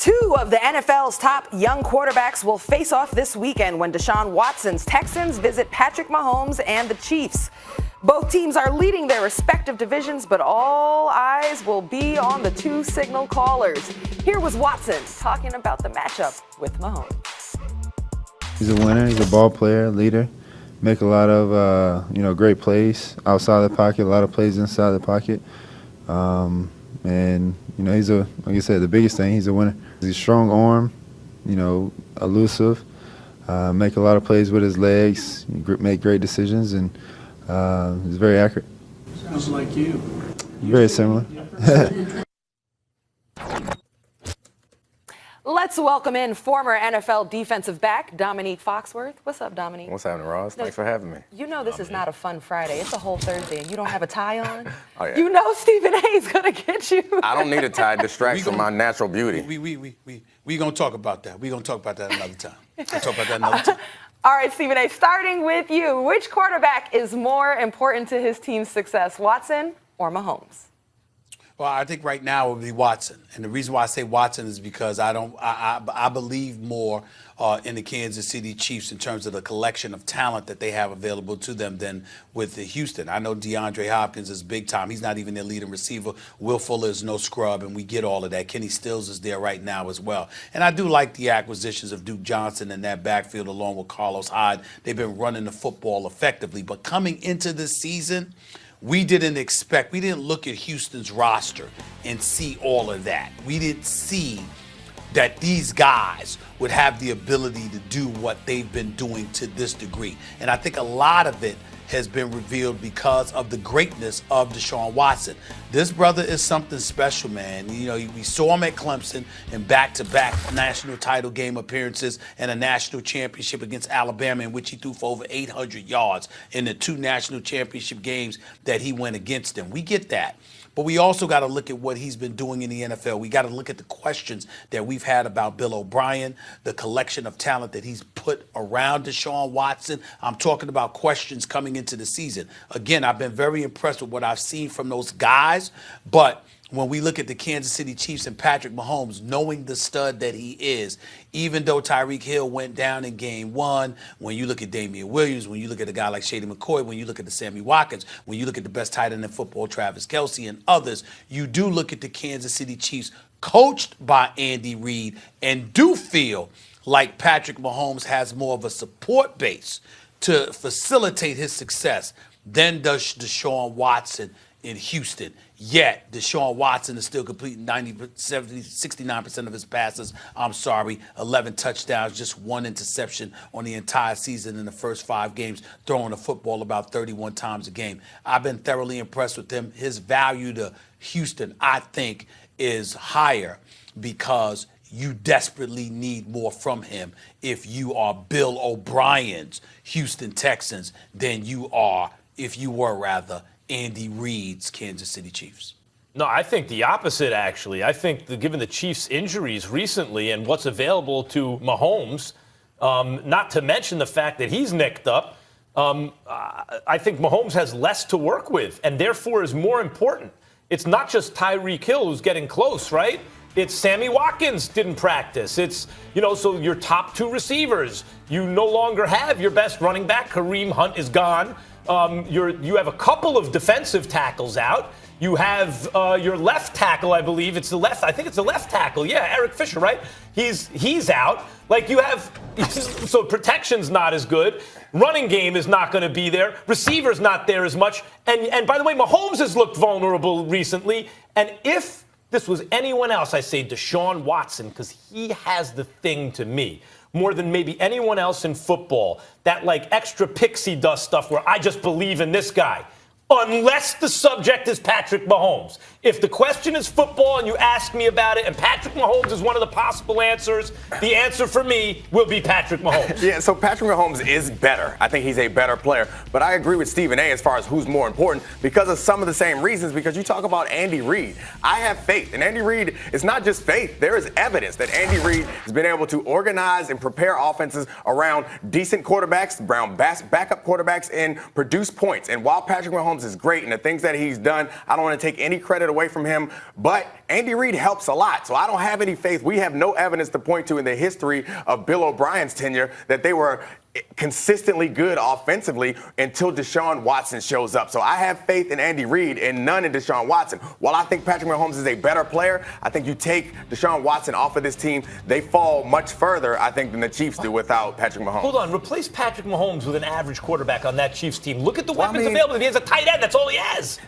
Two of the NFL's top young quarterbacks will face off this weekend when Deshaun Watson's Texans visit Patrick Mahomes and the Chiefs. Both teams are leading their respective divisions, but all eyes will be on the two signal callers. Here was Watson talking about the matchup with Mahomes. He's a winner. He's a ball player, leader. Make a lot of great plays outside the pocket, a lot of plays inside the pocket. And he's like I said, the biggest thing, he's a winner. He's a strong arm, elusive, make a lot of plays with his legs, make great decisions, and he's very accurate. Sounds like you. Very similar. Let's welcome in former NFL defensive back Dominique Foxworth. What's up, Dominique? What's happening, Ross? Thanks for having me. You know this is not a fun Friday. It's a whole Thursday, and you don't have a tie on? Oh, yeah. You know Stephen A. is going to get you. I don't need a tie. Distracts from my natural beauty. We going to talk about that. We're going to talk about that another time. We'll talk about that another time. All right, Stephen A., starting with you. Which quarterback is more important to his team's success, Watson or Mahomes? Well, I think right now it would be Watson. And the reason why I say Watson is because I believe more in the Kansas City Chiefs in terms of the collection of talent that they have available to them than with the Houston. I know DeAndre Hopkins is big time. He's not even their leading receiver. Will Fuller is no scrub, and we get all of that. Kenny Stills is there right now as well. And I do like the acquisitions of Duke Johnson in that backfield along with Carlos Hyde. They've been running the football effectively. But coming into this season, we didn't look at Houston's roster and see all of that. We didn't see that these guys would have the ability to do what they've been doing to this degree. And I think a lot of it has been revealed because of the greatness of Deshaun Watson. This brother is something special, man. We saw him at Clemson in back-to-back national title game appearances and a national championship against Alabama, in which he threw for over 800 yards in the two national championship games that he went against them. We get that. But we also got to look at what he's been doing in the NFL. We got to look at the questions that we've had about Bill O'Brien, the collection of talent that he's put around Deshaun Watson. I'm talking about questions coming into the season. Again, I've been very impressed with what I've seen from those guys. But when we look at the Kansas City Chiefs and Patrick Mahomes, knowing the stud that he is, even though Tyreek Hill went down in game one, when you look at Damian Williams, when you look at a guy like Shady McCoy, when you look at the Sammy Watkins, when you look at the best tight end in football, Travis Kelce, and others, you do look at the Kansas City Chiefs coached by Andy Reid and do feel like Patrick Mahomes has more of a support base to facilitate his success than does Deshaun Watson in Houston. Yet, Deshaun Watson is still completing 69% of his passes. 11 touchdowns, just one interception on the entire season in the first 5 games, throwing the football about 31 times a game. I've been thoroughly impressed with him. His value to Houston, I think, is higher because you desperately need more from him if you are Bill O'Brien's Houston Texans than you are, if you were rather, Andy Reid's Kansas City Chiefs. No, I think the opposite, actually. I think given the Chiefs' injuries recently and what's available to Mahomes, not to mention the fact that he's nicked up, I think Mahomes has less to work with and therefore is more important. It's not just Tyreek Hill who's getting close, right? It's Sammy Watkins didn't practice. It's, so your top 2 receivers. You no longer have your best running back. Kareem Hunt is gone. You have a couple of defensive tackles out. You have your left tackle, I believe. I think it's the left tackle. Yeah, Eric Fisher, right? He's out. Like you have, so protection's not as good. Running game is not going to be there. Receiver's not there as much. And by the way, Mahomes has looked vulnerable recently. And if this was anyone else, I say Deshaun Watson, because he has the thing to me. More than maybe anyone else in football. That like extra pixie dust stuff where I just believe in this guy. Unless the subject is Patrick Mahomes. If the question is football and you ask me about it and Patrick Mahomes is one of the possible answers, the answer for me will be Patrick Mahomes. Yeah, so Patrick Mahomes is better. I think he's a better player. But I agree with Stephen A. as far as who's more important because of some of the same reasons. Because you talk about Andy Reid. I have faith. And Andy Reid is not just faith. There is evidence that Andy Reid has been able to organize and prepare offenses around decent quarterbacks, around backup quarterbacks, and produce points. And while Patrick Mahomes is great and the things that he's done, I don't want to take any credit away from him. But Andy Reid helps a lot. So I don't have any faith. We have no evidence to point to in the history of Bill O'Brien's tenure that they were consistently good offensively until Deshaun Watson shows up. So I have faith in Andy Reid and none in Deshaun Watson. While I think Patrick Mahomes is a better player, I think you take Deshaun Watson off of this team, they fall much further, I think, than the Chiefs do without Patrick Mahomes. Hold on. Replace Patrick Mahomes with an average quarterback on that Chiefs team. Look at the weapons available. He has a tight end. That's all he has.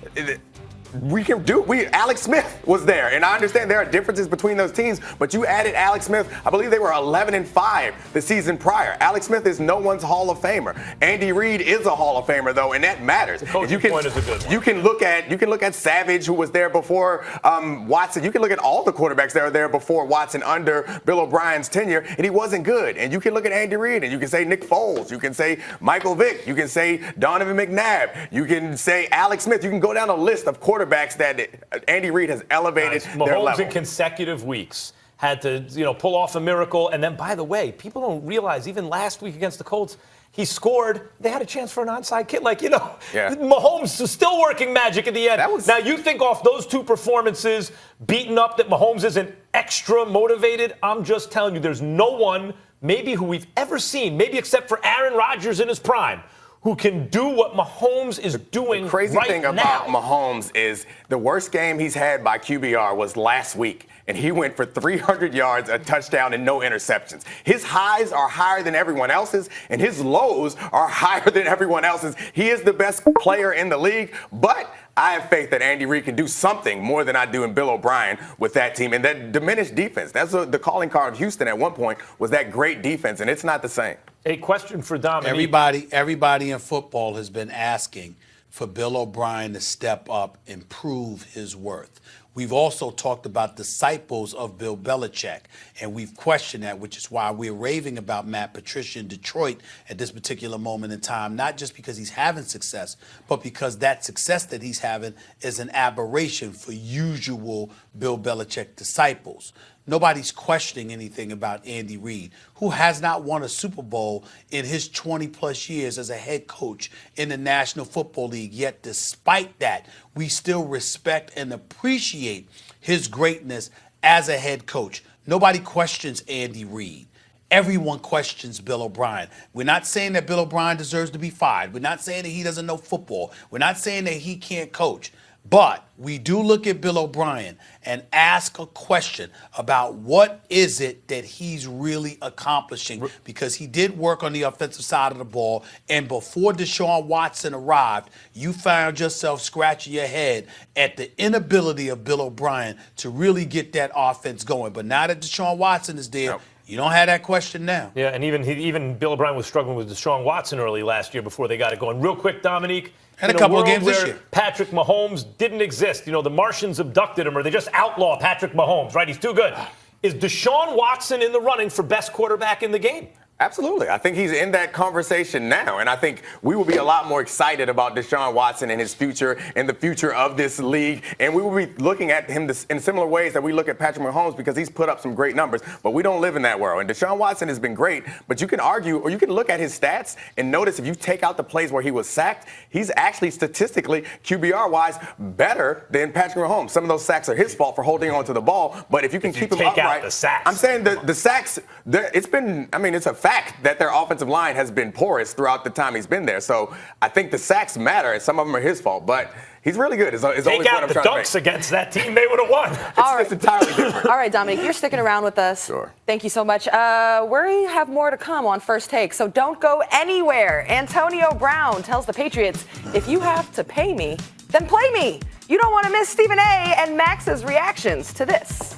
Alex Smith was there, and I understand there are differences between those teams, but you added Alex Smith. I believe they were 11-5 the season prior. Alex Smith is no one's Hall of Famer. Andy Reid is a Hall of Famer, though, and that matters. Point is a good one. You can look at Savage, who was there before Watson. You can look at all the quarterbacks that were there before Watson under Bill O'Brien's tenure, and he wasn't good. And you can look at Andy Reid, and you can say Nick Foles. You can say Michael Vick. You can say Donovan McNabb. You can say Alex Smith. You can go down a list of quarterbacks that Andy Reid has elevated their level. Mahomes in consecutive weeks had to, pull off a miracle. And then, by the way, people don't realize even last week against the Colts, he scored. They had a chance for an onside kick. Mahomes is still working magic at the end. Now, you think off those two performances, beaten up, that Mahomes isn't extra motivated? I'm just telling you, there's no one, maybe who we've ever seen, maybe except for Aaron Rodgers in his prime, who can do what Mahomes is doing right now. The crazy thing about Mahomes is the worst game he's had by QBR was last week, and he went for 300 yards, a touchdown, and no interceptions. His highs are higher than everyone else's, and his lows are higher than everyone else's. He is the best player in the league, but I have faith that Andy Reid can do something more than I do in Bill O'Brien with that team. And that diminished defense, that's the calling card of Houston at one point, was that great defense, and it's not the same. A question for Dominique. Everybody in football has been asking for Bill O'Brien to step up and prove his worth. We've also talked about disciples of Bill Belichick, and we've questioned that, which is why we're raving about Matt Patricia in Detroit at this particular moment in time, not just because he's having success, but because that success that he's having is an aberration for usual Bill Belichick disciples. Nobody's questioning anything about Andy Reid, who has not won a Super Bowl in his 20-plus years as a head coach in the National Football League. Yet, despite that, we still respect and appreciate his greatness as a head coach. Nobody questions Andy Reid. Everyone questions Bill O'Brien. We're not saying that Bill O'Brien deserves to be fired. We're not saying that he doesn't know football. We're not saying that he can't coach. But we do look at Bill O'Brien and ask a question about what is it that he's really accomplishing, because he did work on the offensive side of the ball, and before Deshaun Watson arrived, you found yourself scratching your head at the inability of Bill O'Brien to really get that offense going. But now that Deshaun Watson is there, you don't have that question now. Yeah, and even Bill O'Brien was struggling with Deshaun Watson early last year before they got it going. Real quick, Dominique. And a couple of games this year. Patrick Mahomes didn't exist. The Martians abducted him, or they just outlaw Patrick Mahomes, right? He's too good. Is Deshaun Watson in the running for best quarterback in the game? Absolutely. I think he's in that conversation now, and I think we will be a lot more excited about Deshaun Watson and his future and the future of this league, and we will be looking at him in similar ways that we look at Patrick Mahomes, because he's put up some great numbers, but we don't live in that world. And Deshaun Watson has been great, but you can argue, or you can look at his stats and notice if you take out the plays where he was sacked, he's actually statistically, QBR-wise, better than Patrick Mahomes. Some of those sacks are his fault for holding on to the ball, but if you can keep him upright. Take out the sacks. I'm saying the sacks, it's a fact that their offensive line has been porous throughout the time he's been there. So I think the sacks matter, and some of them are his fault. But he's really good. Take out the dunks against that team, they would have won. It's entirely different. All right, Dominic, you're sticking around with us. Sure. Thank you so much. We have more to come on First Take, so don't go anywhere. Antonio Brown tells the Patriots, if you have to pay me, then play me. You don't want to miss Stephen A. and Max's reactions to this.